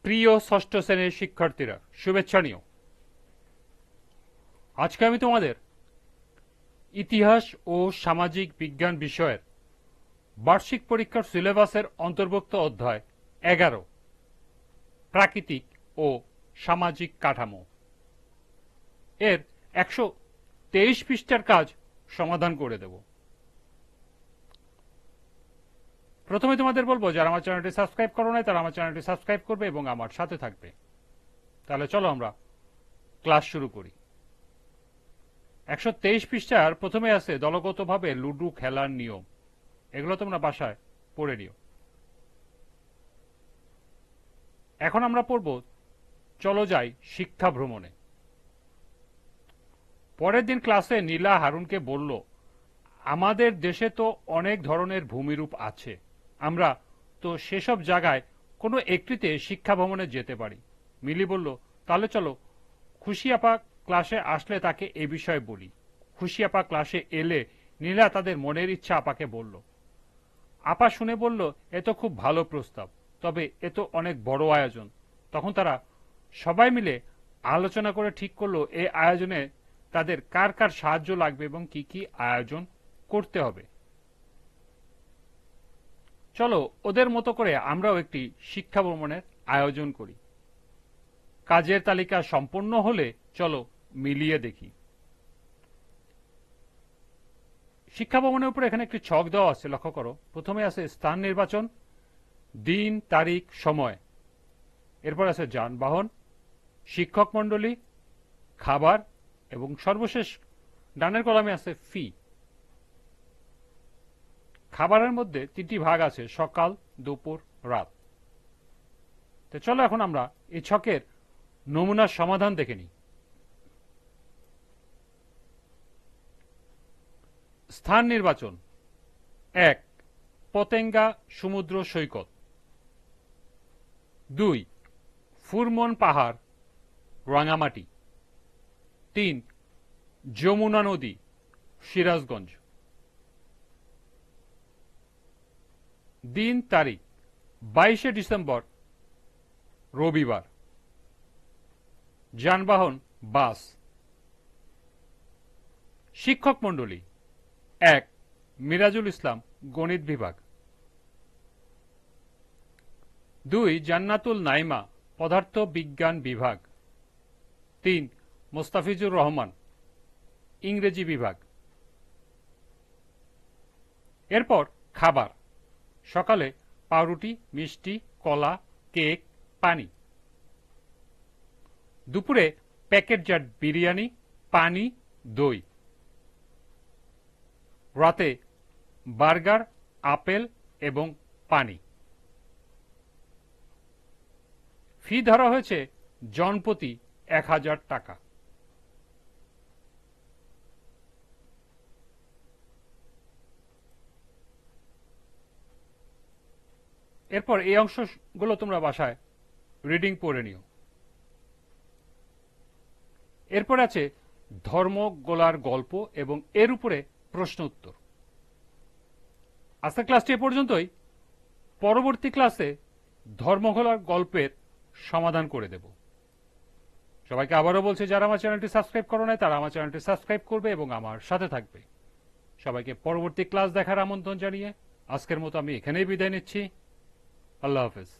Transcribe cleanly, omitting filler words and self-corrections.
প্রিয় ষষ্ঠ শ্রেণীর শিক্ষার্থীরা, শুভেচ্ছা নিও। আজকে আমি তোমাদের ইতিহাস ও সামাজিক বিজ্ঞান বিষয়ের বার্ষিক পরীক্ষার সিলেবাসের অন্তর্ভুক্ত অধ্যায় 11 প্রাকৃতিক ও সামাজিক কাঠামো এর 123 পৃষ্ঠার কাজ সমাধান করে দেব। প্রথমে তোমাদের বলবো, যারা আমার চ্যানেলটি সাবস্ক্রাইব করো নাই তারা আমার চ্যানেলটি সাবস্ক্রাইব করবে এবং আমার সাথে থাকবে। তাহলে চলো আমরা ক্লাস শুরু করি। 123 পৃষ্ঠার প্রথমে আছে দলগতভাবে লুডু খেলার নিয়ম। এগুলো তোমরা বাসায় পড়ে নিও। এখন আমরা পড়ব চলো যাই শিক্ষা ভ্রমণে। পরের দিন ক্লাসে নীলা হারুনকে বলল, আমাদের দেশে তো অনেক ধরনের ভূমিরূপ আছে, আমরা তো সেসব জায়গায় কোনো একটিতে শিক্ষা ভ্রমণে যেতে পারি। মিলি বলল, তাহলে চলো, খুশি আপা ক্লাসে আসলে তাকে এ বিষয়ে বলি। খুশি আপা ক্লাসে এলে নীলা তাদের মনের ইচ্ছা আপাকে বলল। আপা শুনে বলল, এ তো খুব ভালো প্রস্তাব, তবে এ তো অনেক বড় আয়োজন। তখন তারা সবাই মিলে আলোচনা করে ঠিক করলো এই আয়োজনে তাদের কার কার সাহায্য লাগবে এবং কি কি আয়োজন করতে হবে। চলো ওদের মতো করে আমরাও একটি শিক্ষা ভ্রমণের আয়োজন করি। কাজের তালিকা সম্পন্ন হলে চলো মিলিয়ে দেখি। শিক্ষা ভবনের উপরে এখানে একটি ছক দেওয়া আছে, লক্ষ্য করো। প্রথমে আছে স্থান নির্বাচন, দিন, তারিখ, সময়। এরপর আছে যানবাহন, শিক্ষক মণ্ডলী, খাবার এবং সর্বশেষ ডানের কলামে আছে ফি। খাবারের মধ্যে তিনটি ভাগ আছে, সকাল, দুপুর, রাত। তো চলো এখন আমরা এই ছকের নমুনার সমাধান দেখে নিই। স্থান নির্বাচন: 1. পতেঙ্গা সমুদ্র সৈকত। 2. ফুরমন পাহাড়, রাঙামাটি। 3. যমুনা নদী, সিরাজগঞ্জ। দিন, তারিখ: 22শে ডিসেম্বর, রবিবার। যানবাহন বাস। শিক্ষক মণ্ডলী: 1. মিরাজুল ইসলাম, গণিত বিভাগ। 2. জান্নাতুল নাইমা, পদার্থ বিজ্ঞান বিভাগ। 3. মোস্তাফিজুর রহমান, ইংরেজি বিভাগ। এরপর খাবার: সকালে পাউরুটি, মিষ্টি, কলা, কেক, পানি। দুপুরে প্যাকেটজাত বিরিয়ানি, পানি, দই। রাতে বার্গার, আপেল এবং পানি। ফি ধরা হয়েছে জনপ্রতি 1000 টাকা। এরপর এই অংশগুলো তোমরা বাসায় রিডিং পড়ে নিও। এরপর আছে ধর্মগোলার গল্প এবং এর উপরে প্রশ্ন উত্তর। আজকের ক্লাসটি এ পর্যন্তই। পরবর্তী ক্লাসে ধর্মগোলার গল্পের সমাধান করে দেব। সবাইকে আবারও বলছি, যারা আমার চ্যানেলটি সাবস্ক্রাইব করো নাই তারা আমার চ্যানেলটি সাবস্ক্রাইব করবে এবং আমার সাথে থাকবে। সবাইকে পরবর্তী ক্লাস দেখার আমন্ত্রণ জানিয়ে আজকের মতো আমি এখানেই বিদায় নিচ্ছি। আল্লাহ হাফেজ।